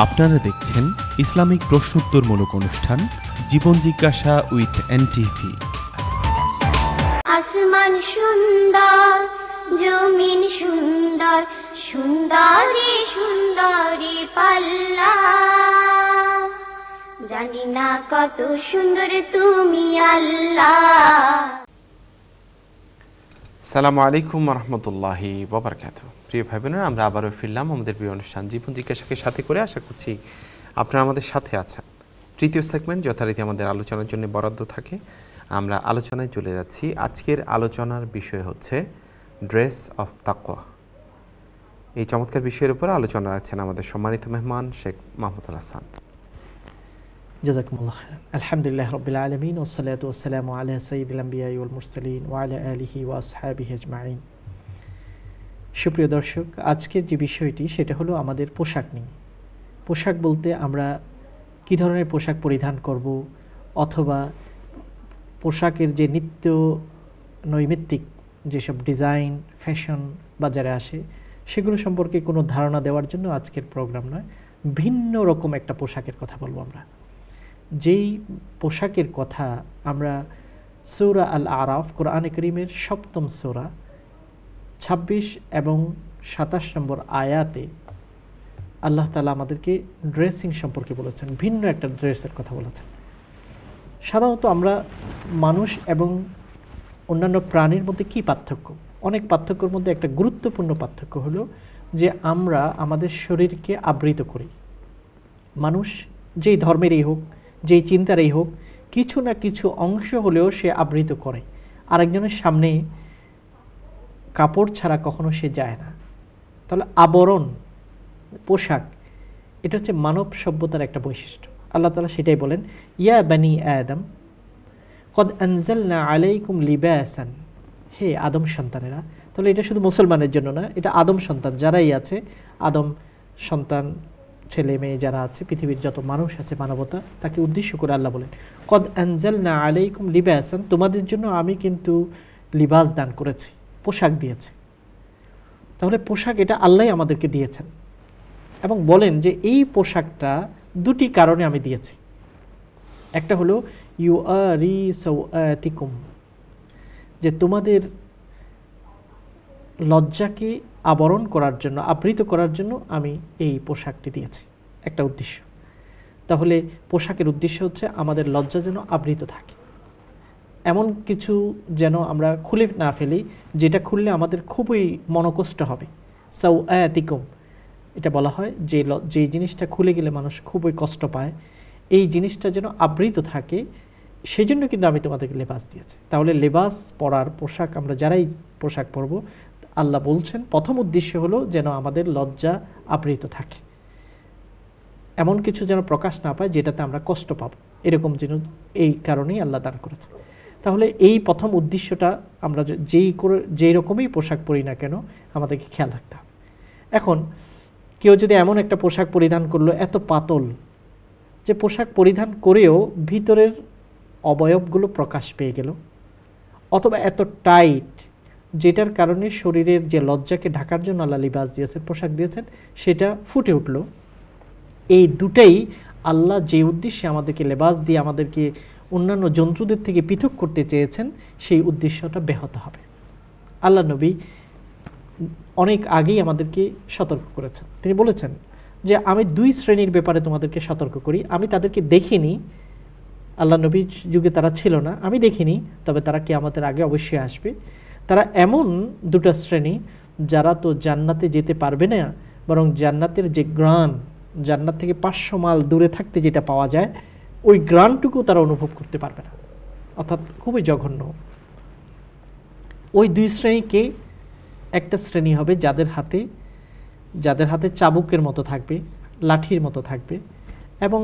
আপনারা দেখছেন ইসলামিক প্রশ্নোত্তরমূলক অনুষ্ঠান জীবন জিজ্ঞাসা উইথ এনটিভি। আসমান সুন্দর, জমিন সুন্দর, সুন্দরী সুন্দরী পাল্লা, জানি না কত সুন্দর তুমি আল্লাহ। আসসালামু আলাইকুম রহমতুল্লাহি ওয়াবারাকাতুহু। প্রিয় ভাই বোনেরা, আমরা আবারও ফিরলাম আমাদের প্রিয় অনুষ্ঠান জীবন জিজ্ঞাসাকে সাথে করে। আশা করছি আপনারা আমাদের সাথে আছেন। তৃতীয় সেগমেন্ট যথারীতি আমাদের আলোচনার জন্য বরাদ্দ থাকে। আমরা আলোচনায় চলে যাচ্ছি। আজকের আলোচনার বিষয় হচ্ছে ড্রেস অফ তাকওয়া। এই চমৎকার বিষয়ের উপর আলোচনা রাখছেন আমাদের সম্মানিত মেহমান শেখ মাহমুদুল হাসান। জাযাকুমুল্লাহ খাইরান। আলহামদুলিল্লাহি রাব্বিল আলামিন ওয়াসসালাতু ওয়াসসালামু আলা সাইয়্যিদিল আমবিয়া ওয়াল মুরসালিন ওয়া আলা আলিহি ওয়া আসহাবিহি আজমাইন। সুপ্রিয় দর্শক, আজকের যে বিষয়টি সেটা হলো আমাদের পোশাক নিয়ে। পোশাক বলতে আমরা কী ধরনের পোশাক পরিধান করব, অথবা পোশাকের যে নিত্য নৈমিত্তিক যেসব ডিজাইন ফ্যাশন বাজারে আসে সেগুলো সম্পর্কে কোনো ধারণা দেওয়ার জন্য আজকের প্রোগ্রাম নয়, ভিন্ন রকম একটা পোশাকের কথা বলবো আমরা। যেই পোশাকের কথা আমরা সূরা আল আরাফ, কোরআনে কারীমের ৭ম সূরা ২৬ এবং ২৭ নম্বর আয়াতে আল্লাহ তাআলা আমাদেরকে ড্রেসিং সম্পর্কে বলেছেন, ভিন্ন একটা ড্রেসের কথা বলেছেন। সাধারণত আমরা মানুষ এবং অন্যান্য প্রাণীর মধ্যে কী পার্থক্য? অনেক পার্থক্যের মধ্যে একটা গুরুত্বপূর্ণ পার্থক্য হলো যে আমরা আমাদের শরীরকে আবৃত করি। মানুষ যেই ধর্মেরই হোক, যেই চিন্তারই হোক, কিছু না কিছু অংশ হলেও সে আবৃত করে। আরেকজনের সামনে কাপড় ছাড়া কখনো সে যায় না। তাহলে আবরণ, পোশাক, এটা হচ্ছে মানব সভ্যতার একটা বৈশিষ্ট্য। আল্লাহ তাআলা সেটাই বলেন, ইয়া বানি আদম কদ আনজালনা আলাইকুম লিবাসান। হে আদম সন্তানেরা। তাহলে এটা শুধু মুসলমানের জন্য না, এটা আদম সন্তান যারাই আছে, আদম সন্তান ছেলে মেয়ে যারা আছে, পৃথিবীর যত মানুষ আছে, মানবতা, তাকে উদ্দেশ্য করে আল্লাহ বলেন কদ আনজালনা আলাইকুম লিবাসান, তোমাদের জন্য আমি কিন্তু লিবাস দান করেছি, পোশাক দিয়েছি। তাহলে পোশাক এটা আল্লাহই আমাদেরকে দিয়েছেন এবং বলেন যে এই পোশাকটা দুটি কারণে আমি দিয়েছি। একটা হলো ইউআরি সাওআতিকুম, যে তোমাদের লজ্জাকে আবরণ করার জন্য, আবৃত করার জন্য আমি এই পোশাকটি দিয়েছি, একটা উদ্দেশ্য। তাহলে পোশাকের উদ্দেশ্য হচ্ছে আমাদের লজ্জা যেন আবৃত থাকে, এমন কিছু যেন আমরা খুলে না ফেলি যেটা খুললে আমাদের খুবই মনকষ্ট হবে। সাওআতিকুম এটা বলা হয় যে জিনিসটা খুলে গেলে মানুষ খুবই কষ্ট পায়, এই জিনিসটা যেন আবৃত থাকে, সেজন্য কিন্তু আমি তোমাদেরকে লেবাস দিয়েছি। তাহলে লেবাস পরার, পোশাক আমরা যারাই পোশাক পরব, আল্লাহ বলছেন প্রথম উদ্দেশ্য হলো যেন আমাদের লজ্জা আবৃত থাকে, এমন কিছু যেন প্রকাশ না পায় যেটাতে আমরা কষ্ট পাব, এরকম যেন, এই কারণেই আল্লাহ দান করেছে। তাহলে এই প্রথম উদ্দেশ্যটা আমরা যেই রকমই পোশাক পরি না কেন আমাদেরকে খেয়াল রাখতে হবে। এখন কেউ যদি এমন একটা পোশাক পরিধান করলো এত পাতল যে পোশাক পরিধান করেও ভিতরের অবয়বগুলো প্রকাশ পেয়ে গেল, অথবা এত টাইট যেটার কারণে শরীরের যে লজ্জাকে ঢাকার জন্য আল্লাহ লিবাস দিয়েছেন, পোশাক দিয়েছেন, সেটা ফুটে উঠল, এই দুটাই আল্লাহ যে উদ্দেশ্যে আমাদেরকে লেবাস দিয়ে আমাদেরকে অন্যান্য জন্তুদের থেকে পৃথক করতে চেয়েছেন সেই উদ্দেশ্যটা ব্যাহত হবে। আল্লাহ নবী অনেক আগেই আমাদেরকে সতর্ক করেছেন। তিনি বলেছেন যে আমি দুই শ্রেণীর ব্যাপারে তোমাদেরকে সতর্ক করি, আমি তাদেরকে দেখিনি, আল্লাহ নবীর যুগে তারা ছিল না, আমি দেখিনি, তবে তারা কিয়ামতের আগে অবশ্যই আসবে। তারা এমন দুটো শ্রেণী যারা তো জান্নাতে যেতে পারবে না, বরং জান্নাতের যে গ্রান, জান্নাত থেকে ৫০০ মাইল দূরে থাকতে যেটা পাওয়া যায় ওই গ্রানটুকু তারা অনুভব করতে পারবে না, অর্থাৎ খুবই জঘন্য। ওই দুই শ্রেণীকে, একটা শ্রেণী হবে যাদের হাতে চাবুকের মতো থাকবে, লাঠির মতো থাকবে এবং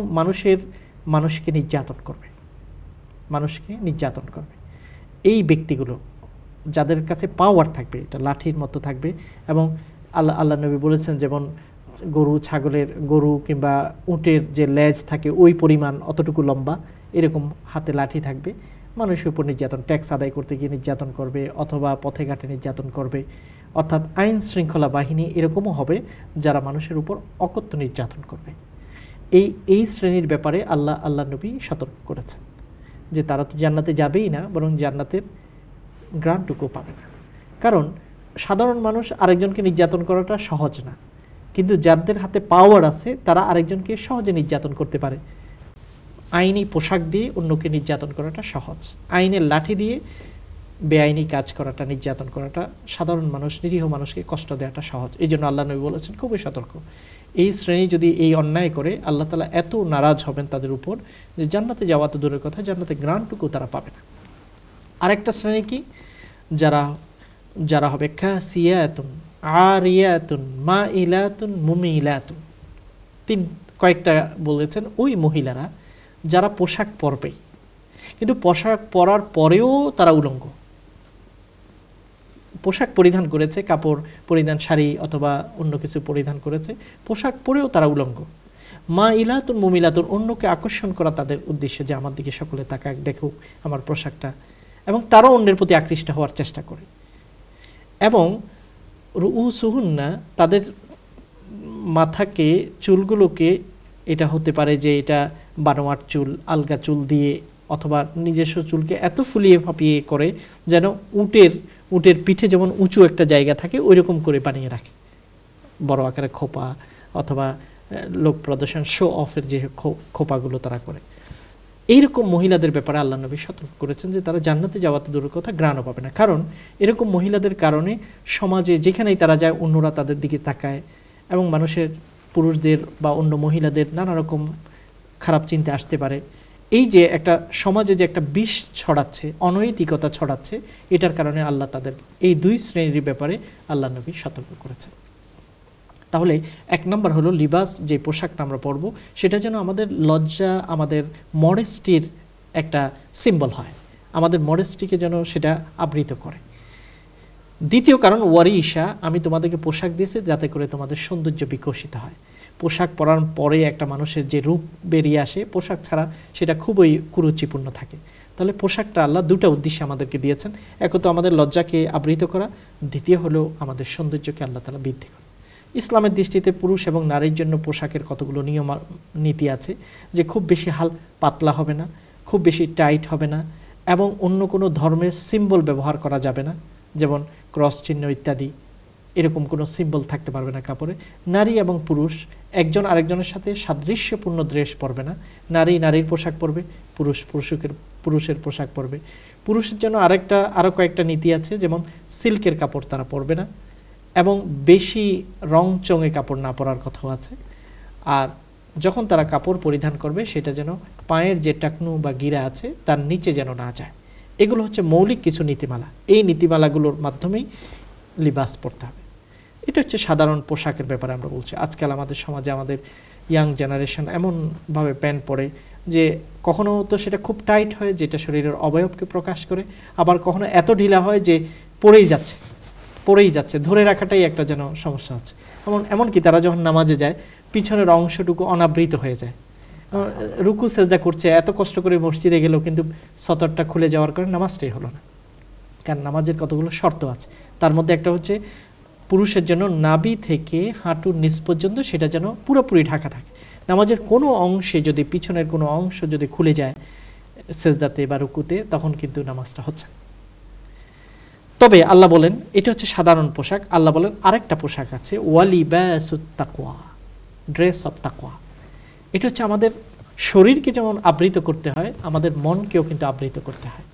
মানুষকে নির্যাতন করবে। এই ব্যক্তিগুলো যাদের কাছে পাওয়ার থাকবে, এটা লাঠির মতো থাকবে, এবং আল্লাহ নবী বলেছেন যেমন গরু কিংবা উটের যে লেজ থাকে ওই পরিমাণ, অতটুকু লম্বা, এরকম হাতে লাঠি থাকবে, মানুষের উপর নির্যাতন, ট্যাক্স আদায় করতে গিয়ে নির্যাতন করবে, অথবা পথে ঘাটে নির্যাতন করবে। অর্থাৎ আইন শৃঙ্খলা বাহিনী এরকমও হবে যারা মানুষের উপর অকথ্য নির্যাতন করবে। এই শ্রেণীর ব্যাপারে আল্লাহ নবী সতর্ক করেছেন যে তারা তো জান্নাতে যাবেই না, বরং জান্নাতের গ্রান্টুকু পাবে না। কারণ সাধারণ মানুষ আরেকজনকে নির্যাতন করাটা সহজ না, কিন্তু যাদের হাতে পাওয়ার আছে তারা আরেকজনকে সহজে নির্যাতন করতে পারে। আইনি পোশাক দিয়ে অন্যকে নির্যাতন করাটা সহজ, আইনের লাঠি দিয়ে বেআইনি কাজ করাটা, নির্যাতন করাটা, সাধারণ মানুষ, নিরীহ মানুষকে কষ্ট দেওয়াটা সহজ। এই জন্য আল্লাহ নবী বলেছেন খুবই সতর্ক, এই শ্রেণী যদি এই অন্যায় করে আল্লাহ তাআলা এত নারাজ হবেন তাদের উপর যে জান্নাতে যাওয়া তো দূরের কথা, জান্নাতে গ্রান্টুকু তারা পাবে না। আরেকটা শ্রেণী কি, যারা হবে কাসিয়াতুন আরিয়াতুন মাইলাতুন মুমিলাতুন। কয়েকটা বলেছেন ওই মহিলারা যারা পোশাক পরবে, কিন্তু পোশাক পরার পরেও তারা উলঙ্গ। পোশাক পরিধান করেছে, কাপড় পরিধান, শাড়ি অথবা অন্য কিছু পরিধান করেছে, পোশাক পরেও তারা উলঙ্গ। মা ইলাতুন মুমিলাতুন, অন্যকে আকর্ষণ করা তাদের উদ্দেশ্য, যে আমার দিকে সকলে তাকাক, দেখুক আমার পোশাকটা, এবং তারাও অন্যের প্রতি আকৃষ্ট হওয়ার চেষ্টা করে। এবং রুউসুহুন্না, তাদের মাথাকে, চুলগুলোকে, এটা হতে পারে যে এটা বানোয়াট চুল, আলগা চুল দিয়ে, অথবা নিজস্ব চুলকে এত ফুলিয়ে ফাঁপিয়ে করে যেন উটের পিঠে যেমন উঁচু একটা জায়গা থাকে ওই রকম করে বানিয়ে রাখে, বড় আকারে খোপা অথবা লোক প্রদর্শন, শো অফের যে খোপাগুলো তারা করে। এইরকম মহিলাদের ব্যাপারে আল্লাহ নবী সতর্ক করেছেন যে তারা জান্নাতে যাওয়াতে দূরের কথা গ্রাণও পাবে না। কারণ এরকম মহিলাদের কারণে সমাজে যেখানেই তারা যায় অন্যরা তাদের দিকে তাকায়, এবং মানুষের, পুরুষদের বা অন্য মহিলাদের নানা রকম খারাপ চিন্তা আসতে পারে। এই যে একটা সমাজে যে একটা বিষ ছড়াচ্ছে, অনৈতিকতা ছড়াচ্ছে, এটার কারণে আল্লাহ তাদের এই দুই শ্রেণীর ব্যাপারে আল্লাহ নবী সতর্ক করেছেন। তাহলে এক নম্বর হলো লিবাস, যে পোশাকটা আমরা পরবো সেটা যেন আমাদের লজ্জা, আমাদের মডেস্টির একটা সিম্বল হয়, আমাদের মডেস্টিকে যেন সেটা আবৃত করে। দ্বিতীয় কারণ ওয়ারিশা, আমি তোমাদেরকে পোশাক দিয়েছি যাতে করে তোমাদের সৌন্দর্য বিকশিত হয়। পোশাক পরার পরে একটা মানুষের যে রূপ বেরিয়ে আসে, পোশাক ছাড়া সেটা খুবই কুরুচিপূর্ণ থাকে। তাহলে পোশাকটা আল্লাহ দুটো উদ্দেশ্যে আমাদেরকে দিয়েছেন, এক তো আমাদের লজ্জাকে আবৃত করা, দ্বিতীয় হলো আমাদের সৌন্দর্যকে আল্লাহ তাআলা বৃদ্ধি করা। ইসলামের দৃষ্টিতে পুরুষ এবং নারীর জন্য পোশাকের কতগুলো নিয়ম নীতি আছে, যে খুব বেশি পাতলা হবে না, খুব বেশি টাইট হবে না, এবং অন্য কোনো ধর্মের সিম্বল ব্যবহার করা যাবে না, যেমন ক্রস চিহ্ন ইত্যাদি, এরকম কোনো সিম্বল থাকতে পারবে না কাপড়ে। নারী এবং পুরুষ একজন আরেকজনের সাথে সাদৃশ্যপূর্ণ ড্রেস পরবে না, নারী নারীর পোশাক পরবে, পুরুষের পোশাক পরবে। পুরুষের জন্য আরও কয়েকটা নীতি আছে, যেমন সিল্কের কাপড় তারা পরবে না, এবং বেশি রং চঙে কাপড় না পরার কথাও আছে। আর যখন তারা কাপড় পরিধান করবে সেটা যেন পায়ের যে টাকনু বা গিরা আছে তার নিচে যেন না যায়। এগুলো হচ্ছে মৌলিক কিছু নীতিমালা, এই নীতিমালাগুলোর মাধ্যমেই লিবাস পরতে হবে। এটা হচ্ছে সাধারণ পোশাকের ব্যাপারে আমরা বলছি। আজকাল আমাদের সমাজে আমাদের ইয়াং জেনারেশন এমনভাবে প্যান্ট পরে যে কখনো তো সেটা খুব টাইট হয়, যেটা শরীরের অবয়বকে প্রকাশ করে, আবার কখনো এত ঢিলা হয় যে পরেই যাচ্ছে, ধরে রাখাটাই একটা যেন সমস্যা হচ্ছে। এমনকি তারা যখন নামাজে যায় পিছনের অংশটুকু অনাবৃত হয়ে যায়, রুকু সেজদা করছে, এত কষ্ট করে মসজিদে গেলেও কিন্তু সতরটা খুলে যাওয়ার কারণে নামাজটাই হলো না। কারণ নামাজের কতগুলো শর্ত আছে, তার মধ্যে একটা হচ্ছে পুরুষের জন্য নাভি থেকে হাঁটুর নিচ পর্যন্ত সেটা যেন পুরোপুরি ঢাকা থাকে। নামাজের কোনো অংশে যদি পিছনের কোনো অংশ যদি খুলে যায় সেজদাতে বা রুকুতে, তখন কিন্তু নামাজটা হচ্ছে। তবে আল্লাহ বলেন এটা হচ্ছে সাধারণ পোশাক। আল্লাহ বলেন আরেকটা পোশাক আছে, ওয়ালিবাসুত তাকওয়া, ড্রেস অফ তাকওয়া। এটা হচ্ছে আমাদের শরীরকে যেমন আবৃত করতে হয়, আমাদের মনকেও কিন্তু আবৃত করতে হয়।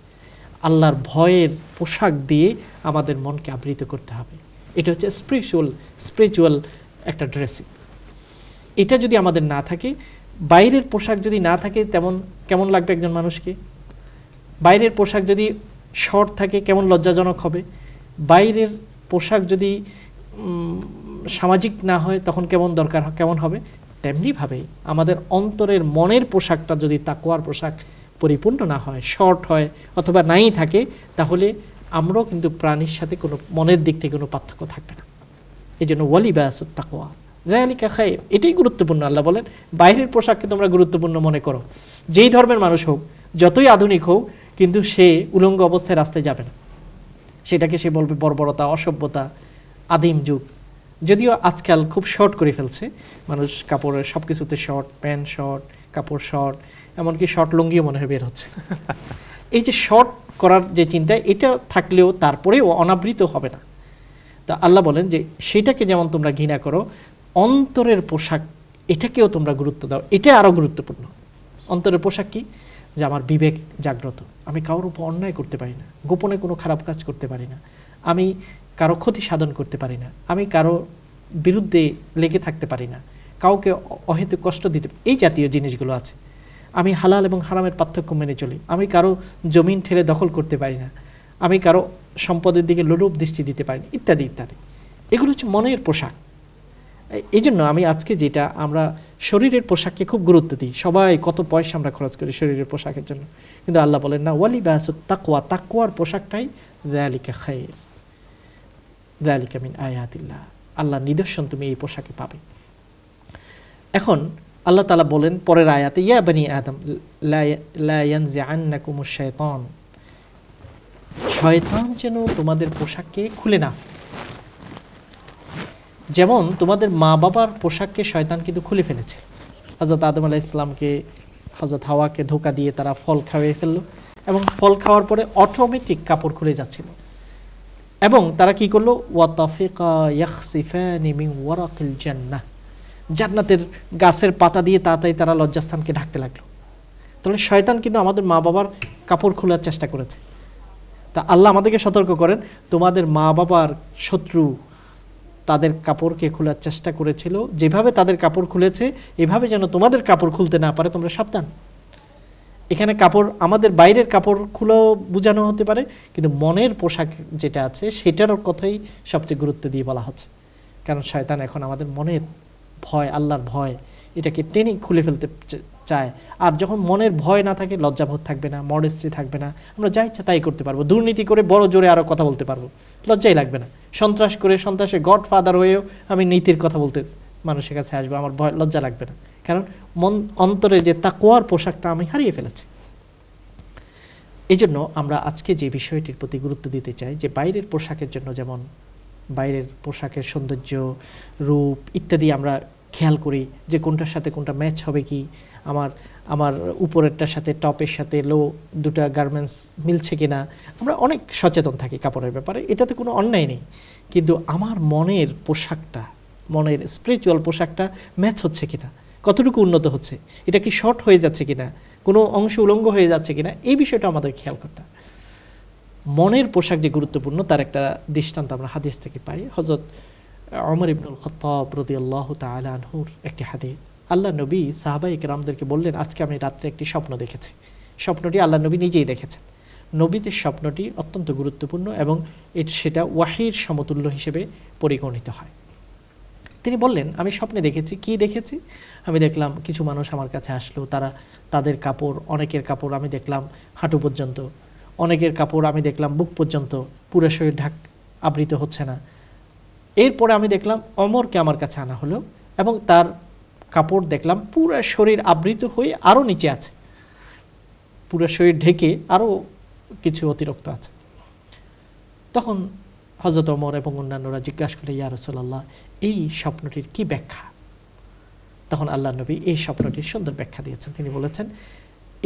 আল্লাহর ভয়ের পোশাক দিয়ে আমাদের মনকে আবৃত করতে হবে। এটা হচ্ছে স্পিরিচুয়াল একটা ড্রেসিং। এটা যদি আমাদের না থাকে, বাইরের পোশাক যদি না থাকে, কেমন লাগবে একজন মানুষকে? বাইরের পোশাক যদি শর্ট থাকে কেমন লজ্জাজনক হবে। বাইরের পোশাক যদি সামাজিক না হয় তখন কেমন হবে। তেমনিভাবে আমাদের অন্তরের মনের পোশাকটা যদি তাকওয়ার পোশাক পরিপূর্ণ না হয়, শর্ট হয় অথবা নাই থাকে, তাহলে আমরাও কিন্তু প্রাণীর সাথে কোনো মনের দিক থেকে কোনো পার্থক্য থাকবে না। এই জন্য ওয়ালিবাসুত তাকওয়া যালিকা খায়র, এটাই গুরুত্বপূর্ণ। আল্লাহ বলেন বাইরের পোশাককে তোমরা গুরুত্বপূর্ণ মনে করো, যেই ধর্মের মানুষ হোক, যতই আধুনিক হোক, কিন্তু সে উলঙ্গ অবস্থায় রাস্তায় যাবে না। সেটাকে সে বলবে বর্বরতা, অসভ্যতা, আদিম যুগ। যদিও আজকাল খুব শর্ট করে ফেলছে মানুষ, কাপড়ের সব কিছুতে শর্ট, প্যান্ট শর্ট, কাপড় শর্ট, এমনকি শর্ট লুঙ্গিও মনে হয় বের হচ্ছে। এই যে শর্ট করার যে চিন্তা, এটা থাকলেও তারপরেও অনাবৃত হবে না। তা আল্লাহ বলেন যে সেটাকে যেমন তোমরা ঘৃণা করো, অন্তরের পোশাক এটাকেও তোমরা গুরুত্ব দাও, এটা আরও গুরুত্বপূর্ণ। অন্তরের পোশাক কি? যে আমার বিবেক জাগ্রত, আমি কারোর উপর অন্যায় করতে পারি না, গোপনে কোনো খারাপ কাজ করতে পারি না, আমি কারো ক্ষতি সাধন করতে পারি না, আমি কারো বিরুদ্ধে লেগে থাকতে পারি না, কাউকে অহেতুক কষ্ট দিতে, এই জাতীয় জিনিসগুলো আছে। আমি হালাল এবং হারামের পার্থক্য মেনে চলি, আমি কারো জমিন ঠেলে দখল করতে পারি না, আমি কারো সম্পদের দিকে লোলুপ দৃষ্টি দিতে পারি না, ইত্যাদি ইত্যাদি। এগুলো হচ্ছে মনের পোশাক। এই জন্য আমি আজকে যেটা আমরা শরীরের পোশাককে খুব গুরুত্ব দিই, সবাই কত পয়সা আমরা খরচ করি শরীরের পোশাকের জন্য, কিন্তু আল্লাহ বলেন না, ওয়ালিবাসুত তাকওয়া, তাকওয়ার পোশাকটাই যালিকা খায়র, যালিকা মিন আয়াতিল্লাহ, আল্লাহ নিদর্শন তুমি এই পোশাকে পাবে। এখন আল্লাহ তাআলা বলেন পরের আয়াতে, ইয়া বনি আদম লা ইয়ানজিআন্নাকুমুশ শাইতান, শয়তান যেন তোমাদের পোশাককে খুলে না ফেলে। যেমন তোমাদের মা বাবার পোশাককে শয়তান কিন্তু খুলে ফেলেছে। হযরত আদম আলাইহিস সালামকে, হযরত হাওয়াকে ধোঁকা দিয়ে তারা ফল খাইয়ে ফেললো, এবং ফল খাওয়ার পরে অটোমেটিক কাপড় খুলে যাচ্ছিল, এবং তারা কি করলো, ওয়াতাফিকা ইয়াখসিফানি মিন ওয়ারাকিল জান্নাহ, জান্নাতের গাছের পাতা দিয়ে তাড়াতাড়ি তারা লজ্জাস্থানকে ঢাকতে লাগলো। তাহলে শয়তান কিন্তু আমাদের মা বাবার কাপড় খোলার চেষ্টা করেছে। তা আল্লাহ আমাদেরকে সতর্ক করেন, তোমাদের মা বাবার শত্রু তাদের কাপড়কে খোলার চেষ্টা করেছিল, যেভাবে তাদের কাপড় খুলেছে এভাবে যেন তোমাদের কাপড় খুলতে না পারে, তোমরা সাবধান। এখানে কাপড় আমাদের বাইরের কাপড় খুলেও বোঝানো হতে পারে, কিন্তু মনের পোশাক যেটা আছে সেটার কথাই সবচেয়ে গুরুত্ব দিয়ে বলা হচ্ছে। কারণ শয়তান এখন আমাদের মনের ভয়, আল্লাহর ভয়, এটাকে টেনে খুলে ফেলতে চায়। আর যখন মনের ভয় না থাকে, লজ্জাবোধ থাকবে না, মডেস্টি থাকবে না, আমরা যা ইচ্ছা তাই করতে পারবো, দুর্নীতি করে বড় জোরে আরও কথা বলতে পারবো, লজ্জাই লাগবে না। সন্ত্রাস করে সন্ত্রাসের গড ফাদার হয়েও আমি নীতির কথা বলতে মানুষের কাছে আসবো, আমার ভয় লজ্জা লাগবে না, কারণ মন অন্তরে যে তাকওয়ার পোশাকটা আমি হারিয়ে ফেলেছি। এই জন্য আমরা আজকে যে বিষয়টির প্রতি গুরুত্ব দিতে চাই, যে বাইরের পোশাকের জন্য যেমন বাইরের পোশাকের সৌন্দর্য, রূপ ইত্যাদি আমরা খেয়াল করি, যে কোনটার সাথে কোনটা ম্যাচ হবে, কি আমার উপরেরটার সাথে টপের সাথে লো দুটা গার্মেন্টস মিলছে কিনা, আমরা অনেক সচেতন থাকি কাপড়ের ব্যাপারে, এটাতে কোনো অন্যায় নেই। কিন্তু আমার মনের পোশাকটা, মনের স্পিরিচুয়াল পোশাকটা ম্যাচ হচ্ছে কিনা, কতটুকু উন্নত হচ্ছে, এটা কি শর্ট হয়ে যাচ্ছে কিনা, কোনো অংশ উলঙ্গ হয়ে যাচ্ছে কিনা, এই বিষয়টা আমাদের খেয়াল করতে হবে। মনের পোশাক যে গুরুত্বপূর্ণ তার একটা দৃষ্টান্ত আমরা হাদিস থেকে পাই। হযরত ওমর ইবনুল খাত্তাব রাদিয়াল্লাহু তাআলা আনহুর একটি হাদিস, আল্লাহ নবী সাহাবায়ে কেরামদেরকে বললেন, আজকে আমি রাত্রে একটি স্বপ্ন দেখেছি। স্বপ্নটি আল্লাহ নবী নিজেই দেখেছেন। নবীদের স্বপ্নটি অত্যন্ত গুরুত্বপূর্ণ এবং সেটা ওয়াহির সমতুল্য হিসেবে পরিগণিত হয়। তিনি বললেন, আমি স্বপ্নে দেখেছি। কি দেখেছি? আমি দেখলাম কিছু মানুষ আমার কাছে আসলো, তাদের কাপড়, অনেকের কাপড় আমি দেখলাম হাঁটু পর্যন্ত, অনেকের কাপড় আমি দেখলাম বুক পর্যন্ত, পুরো শরীর আবৃত হচ্ছে না। এরপরে আমি দেখলাম ওমরকে আমার কাছে আনা হলো, এবং তার কাপড় দেখলাম পুরো শরীর আবৃত হয়ে আরও নিচে আছে, পুরো শরীর ঢেকে আরও কিছু অতিরিক্ত আছে। তখন হযরত ওমর এবং অন্যান্যরা জিজ্ঞাসা করে, ইয়া রাসূলুল্লাহ, এই স্বপ্নটির কি ব্যাখ্যা? তখন আল্লাহ নবী এই স্বপ্নটির সুন্দর ব্যাখ্যা দিয়েছেন। তিনি বলেছেন,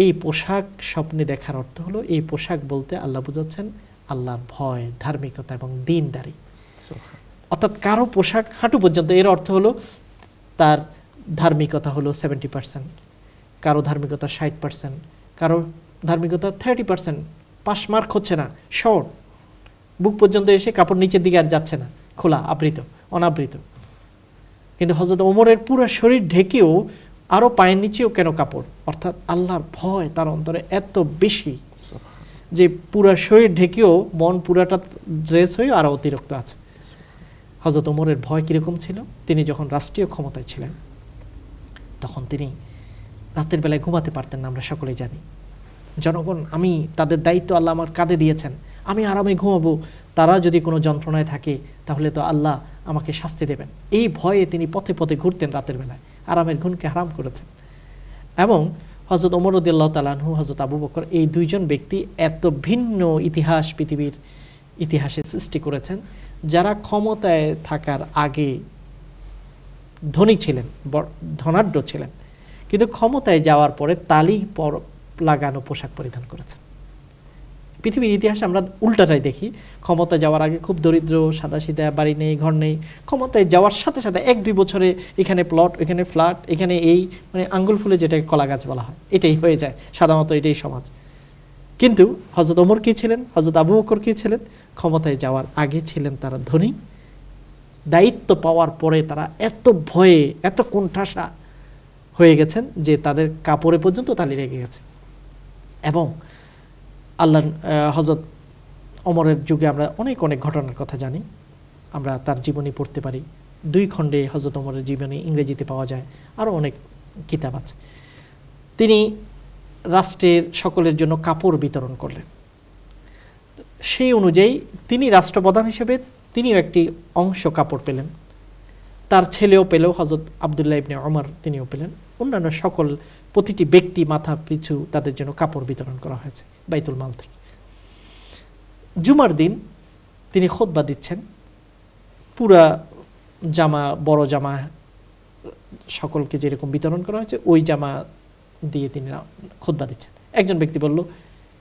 এই পোশাক স্বপ্নে দেখার অর্থ হলো, এই পোশাক বলতে আল্লাহ বুঝাচ্ছেন আল্লাহর ভয়, ধার্মিকতা এবং দ্বীনদারি। অর্থাৎ কারো পোশাক হাঁটু পর্যন্ত, এর অর্থ হলো তার ধার্মিকতা হলো 70%, কারো ধার্মিকতা 60%, কারো ধার্মিকতা 30%, পাস মার্ক হচ্ছে না, শর্ট, বুক পর্যন্ত এসে কাপড় নিচের দিকে আর যাচ্ছে না, খোলা, আবৃত, অনাবৃত। কিন্তু হযরত ওমরের পুরো শরীর ঢেকেও আরও পায়ের নিচেও কেন কাপড়? অর্থাৎ আল্লাহর ভয় তার অন্তরে এত বেশি যে পুরো শরীর ঢেকেও মন পুরাটা ড্রেস হয়ে আরও অতিরিক্ত আছে। হযরত ওমরের ভয় কীরকম ছিল? তিনি যখন রাষ্ট্রীয় ক্ষমতায় ছিলেন তখন তিনি রাতের বেলায় ঘুমাতে পারতেন না, আমরা সকলেই জানি। জনগণ, আমি তাদের দায়িত্ব আল্লাহ আমার কাঁধে দিয়েছেন, আমি আরামে ঘুমাবো, তারা যদি কোনো যন্ত্রণায় থাকে তাহলে তো আল্লাহ আমাকে শাস্তি দেবেন। এই ভয়ে তিনি পথে পথে ঘুরতেন রাতের বেলায়, আরামের ঘুমকে হারাম করেছেন। এবং হযরত ওমর রাদিয়াল্লাহু তাআলা আনহু, হযরত আবু বকর, এই দুইজন ব্যক্তি এত ভিন্ন ইতিহাস পৃথিবীর ইতিহাসে সৃষ্টি করেছেন যারা ক্ষমতায় থাকার আগে ধনী ছিলেন, ধনাঢ্য ছিলেন, কিন্তু ক্ষমতায় যাওয়ার পরে তালি লাগানো পোশাক পরিধান করেছেন। পৃথিবীর ইতিহাসে আমরা উল্টাটাই দেখি, ক্ষমতা যাওয়ার আগে খুব দরিদ্র, সাদাসিধা, বাড়ি নেই, ঘর নেই, ক্ষমতায় যাওয়ার সাথে সাথে 1-2 বছরে এখানে প্লট, এখানে ফ্ল্যাট, এখানে এই মানে আঙ্গুল ফুলে যেটাকে কলা গাছ বলা হয়, এটাই হয়ে যায় সাধারণত, এটাই সমাজ। কিন্তু হযরত ওমর কি ছিলেন, হযরত আবু বকর কি ছিলেন? ক্ষমতায় যাওয়ার আগে ছিলেন তারা ধনী, দায়িত্ব পাওয়ার পরে তারা এত ভয়ে, এত কোণঠাসা হয়ে গেছেন যে তাদের কাপড়ে পর্যন্ত তালি লেগে গেছে। এবং আল্লাহ হযরত ওমরের যুগে আমরা অনেক অনেক ঘটনার কথা জানি, আমরা তার জীবনী পড়তে পারি, 2 খণ্ডে হযরত ওমরের জীবনী ইংরেজিতে পাওয়া যায়, আরও অনেক কিতাব আছে। তিনি রাষ্ট্রের সকলের জন্য কাপড় বিতরণ করলেন। সেই অনুযায়ী তিনি রাষ্ট্রপ্রধান হিসেবে তিনিও একটি অংশ কাপড় পেলেন, তার ছেলেও পেল, হযরত আব্দুল্লাহ ইবনে ওমর তিনিও পেলেন, অন্যান্য সকল প্রতিটি ব্যক্তি মাথা পিছু তাদের জন্য কাপড় বিতরণ করা হয়েছে বাইতুল মাল থেকে। জুমার দিন তিনি খুতবা দিচ্ছেন, পুরা জামা, বড় জামা সকলকে যেরকম বিতরণ করা হয়েছে ওই জামা দিয়ে তিনি খুতবা দিচ্ছেন। একজন ব্যক্তি বলল,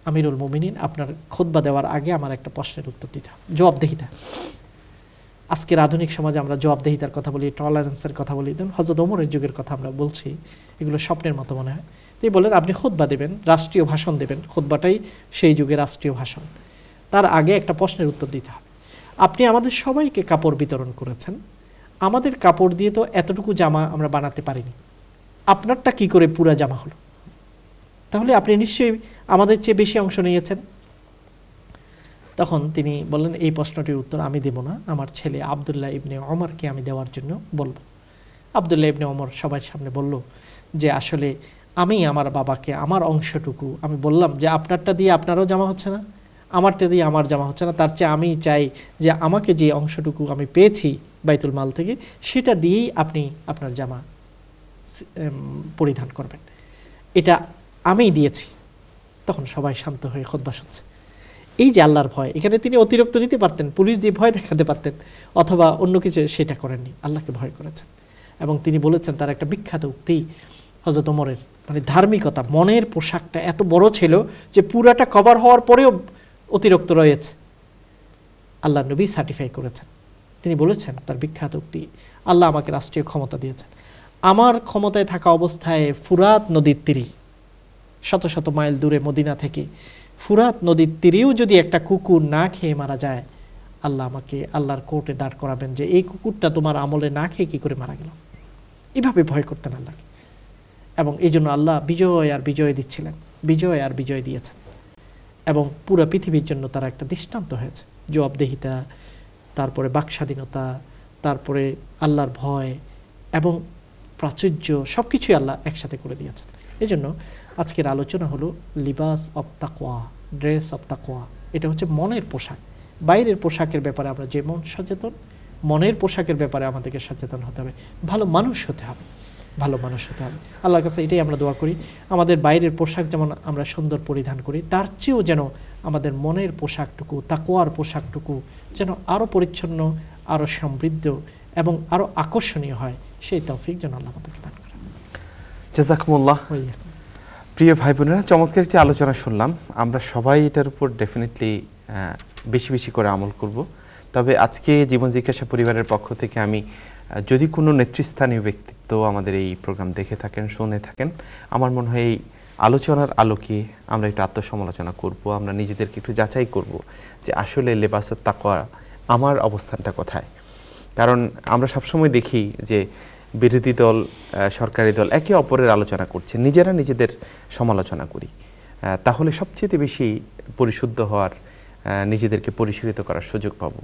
আমিরুল মুমিনিন, আপনার খুতবা দেওয়ার আগে আমার একটা প্রশ্নের উত্তর দিতে হবে, জবাবদিহিতা। আজকের আধুনিক সমাজে আমরা জবাবদিহিতার কথা বলি, টলারেন্সের কথা বলি, হযরত ওমরের যুগের কথা আমরা বলছি, এগুলো স্বপ্নের মতো মনে হয়। তিনি বললেন, আপনি খুতবা দেবেন, রাষ্ট্রীয় ভাষণ দেবেন, খুতবাটাই সেই যুগে রাষ্ট্রীয় ভাষণ, তার আগে একটা প্রশ্নের উত্তর দিতে হবে। আপনি আমাদের সবাইকে কাপড় বিতরণ করেছেন, আমাদের কাপড় দিয়ে তো এতটুকু জামা আমরা বানাতে পারিনি, আপনারটা কি করে পুরা জামা হলো? তাহলে আপনি নিশ্চয়ই আমাদের চেয়ে বেশি অংশ নিয়েছেন। তখন তিনি বললেন, এই প্রশ্নটির উত্তর আমি দেব না, আমার ছেলে আব্দুল্লাহ ইবনে ওমরকে আমি দেওয়ার জন্য বলবো। আব্দুল্লাহ ইবনে ওমর সবার সামনে বলল যে আসলে আমি আমার বাবাকে আমার অংশটুকু, আমি বললাম যে আপনারটা দিয়ে আপনারও জামা হচ্ছে না, আমারটা দিয়ে আমার জামা হচ্ছে না, তার চেয়ে আমি চাই যে আমাকে যে অংশটুকু আমি পেয়েছি বাইতুল মাল থেকে সেটা দিয়েই আপনি আপনার জামা পরিধান করবেন, এটা আমিই দিয়েছি। তখন সবাই শান্ত হয়ে খুতবা শুনছে। এই যে আল্লাহর ভয়, এখানে তিনি অতিরিক্ত নিতে পারতেন, পুলিশ দিয়ে ভয় দেখাতে পারতেন, অথবা অন্য কিছু, সেটা করেননি, আল্লাহকে ভয় করেছেন। এবং তিনি বলেছেন, তার একটা বিখ্যাত উক্তি হযরত ওমরের, মানে ধার্মিকতা, মনের পোশাকটা এত বড় ছিল যে পুরাটা কভার হওয়ার পরেও অতিরিক্ত রয়েছে, আল্লাহ নবী সার্টিফাই করেছেন। তিনি বলেছেন তার বিখ্যাত উক্তি, আল্লাহ আমাকে রাষ্ট্রীয় ক্ষমতা দিয়েছেন, আমার ক্ষমতায় থাকা অবস্থায় ফুরাত নদীর তীরে, শত শত মাইল দূরে মদিনা থেকে ফুরাত নদীর তীরেও যদি একটা কুকুর না খেয়ে মারা যায়, আল্লাহ আমাকে আল্লাহর কোর্টে দাঁড় করাবেন যে এই কুকুরটা তোমার আমলে না খেয়ে কি করে মারা গেল। এভাবে ভয় করতেন আল্লাহকে, এবং এই জন্য আল্লাহ বিজয় আর বিজয় দিচ্ছিলেন, বিজয় আর বিজয় দিয়েছেন, এবং পুরো পৃথিবীর জন্য তারা একটা দৃষ্টান্ত হয়েছে। জবাবদিহিতা, তারপরে বাকস্বাধীনতা, তারপরে আল্লাহর ভয় এবং প্রাচুর্য, সব কিছুই আল্লাহ একসাথে করে দিয়েছেন। এই জন্য আজকের আলোচনা হলো লিবাস অব তাকওয়া, ড্রেস অব তাকওয়া। এটা হচ্ছে মনের পোশাক। বাইরের পোশাকের ব্যাপারে আমরা যেমন সচেতন, মনের পোশাকের ব্যাপারে আমাদেরকে সচেতন হতে হবে, ভালো মানুষ হতে হবে, ভালো মানুষ হতে হবে। আল্লাহর কাছে এটাই আমরা দোয়া করি, আমাদের বাইরের পোশাক যেমন আমরা সুন্দর পরিধান করি, তার চেয়েও যেন আমাদের মনের পোশাকটুকু, তাকওয়ার পোশাকটুকু যেন আরও পরিচ্ছন্ন, আরও সমৃদ্ধ এবং আরও আকর্ষণীয় হয়, সেই তৌফিক যেন আল্লাহ আমাদেরকে দান করেন। জাযাকুমুল্লাহ। প্রিয় ভাই বোনেরা, চমৎকার একটি আলোচনা শুনলাম। আমরা সবাই এটার উপর ডেফিনেটলি বেশি বেশি করে আমল করব। তবে আজকে জীবন জিজ্ঞাসা পরিবারের পক্ষ থেকে আমি, যদি কোনো নেতৃস্থানীয় ব্যক্তিত্ব আমাদের এই প্রোগ্রাম দেখে থাকেন, শুনে থাকেন, আমার মনে হয় এই আলোচনার আলোকে আমরা একটু আত্মসমালোচনা করব, আমরা নিজেদেরকে একটু যাচাই করব যে আসলে লেবাসুত তাকওয়া আমার অবস্থানটা কোথায়। কারণ আমরা সবসময় দেখি যে বিরোধী দল, সরকারি দল একে অপরের আলোচনা করছে, নিজেরা নিজেদের সমালোচনা করি, তাহলে সবচেয়ে বেশি পরিশুদ্ধ হওয়ার, নিজেদেরকে পরিশোধিত করার সুযোগ পাবো।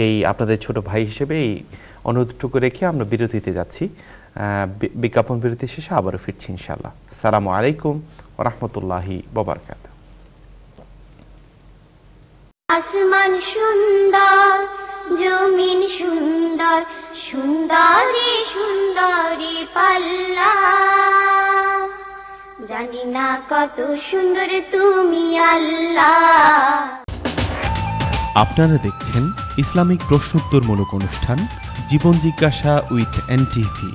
এই আপনাদের ছোট ভাই হিসেবে এই অনুরোধটুকু রেখে আমরা বিরতিতে যাচ্ছি। বিজ্ঞাপন বিরতি শেষে আবারও ফিরছি ইনশাআল্লাহ। আসসালামু আলাইকুম ওয়া রাহমাতুল্লাহি ওয়া বারাকাতুহু। আসমান সুন্দর, জমিন সুন্দর, সুন্দরী সুন্দরী পাল্লা, জানি না কত সুন্দর তুমি আল্লাহ। আপনারা দেখছেন ইসলামিক প্রশ্নোত্তরমূলক অনুষ্ঠান জীবন জিজ্ঞাসা উইথ এনটিভি।